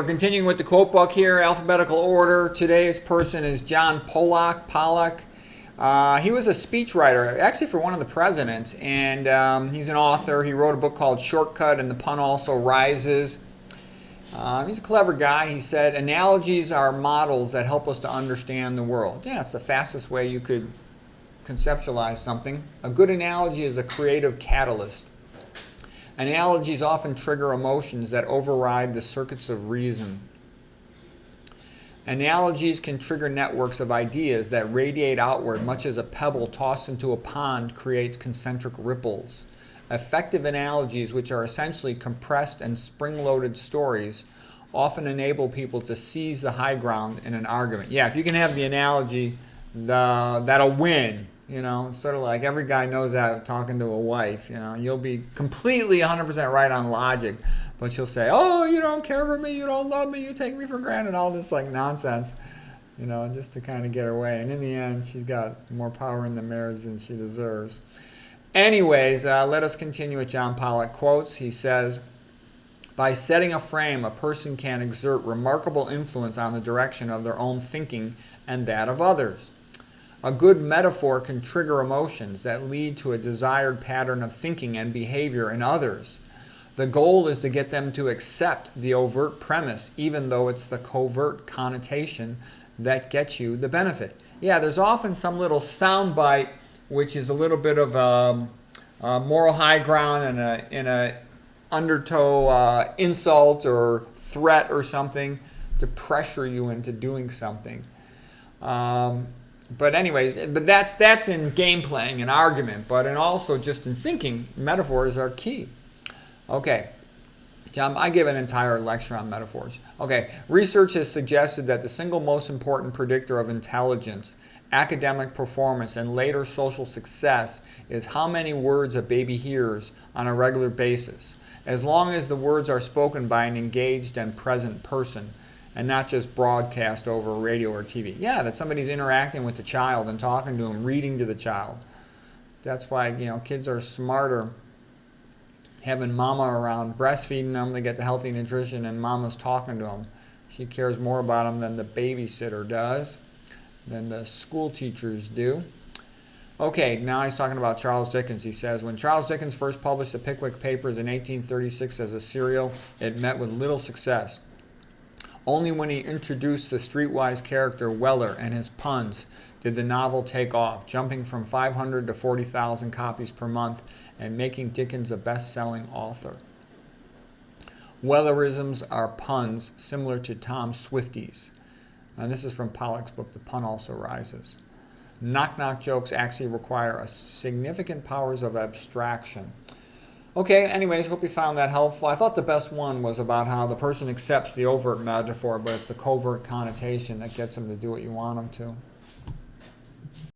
we're continuing with the quote book here, alphabetical order. Today's person is John Pollack. He was a speechwriter, actually for one of the presidents, and he's an author. He wrote a book called Shortcut, and the Pun Also Rises. He's a clever guy. He said, analogies are models that help us to understand the world. Yeah, it's the fastest way you could conceptualize something. A good analogy is a creative catalyst. Analogies often trigger emotions that override the circuits of reason. Analogies can trigger networks of ideas that radiate outward, much as a pebble tossed into a pond creates concentric ripples. Effective analogies, which are essentially compressed and spring-loaded stories, often enable people to seize the high ground in an argument. Yeah, if you can have the analogy, that'll win. You know, sort of like every guy knows that talking to a wife. You know, you'll be completely 100% right on logic, but she'll say, oh, you don't care for me, you don't love me, you take me for granted, all this like nonsense, you know, just to kind of get her way. And in the end, she's got more power in the marriage than she deserves. Anyways, let us continue with John Pollack quotes. He says, by setting a frame, a person can exert remarkable influence on the direction of their own thinking and that of others. A good metaphor can trigger emotions that lead to a desired pattern of thinking and behavior in others. The goal is to get them to accept the overt premise, even though it's the covert connotation that gets you the benefit. Yeah, there's often some little soundbite which is a little bit of a moral high ground and in a undertow insult or threat or something to pressure you into doing something. But anyways, that's in game playing and argument, but in also just in thinking, metaphors are key. Okay, John, I give an entire lecture on metaphors. Okay, research has suggested that the single most important predictor of intelligence, academic performance, and later social success is how many words a baby hears on a regular basis, as long as the words are spoken by an engaged and present person, and not just broadcast over radio or TV. Yeah, that somebody's interacting with the child and talking to them, reading to the child. That's why, you know, kids are smarter having mama around, breastfeeding them, they get the healthy nutrition, and mama's talking to them. She cares more about them than the babysitter does, than the school teachers do. Okay, now he's talking about Charles Dickens. He says, when Charles Dickens first published the Pickwick Papers in 1836 as a serial, it met with little success. Only when he introduced the streetwise character Weller and his puns did the novel take off, jumping from 500 to 40,000 copies per month and making Dickens a best-selling author. Wellerisms are puns similar to Tom Swifties. And this is from Pollack's book, The Pun Also Rises. Knock-knock jokes actually require a significant powers of abstraction. Okay, anyways, hope you found that helpful. I thought the best one was about how the person accepts the overt metaphor, but it's the covert connotation that gets them to do what you want them to.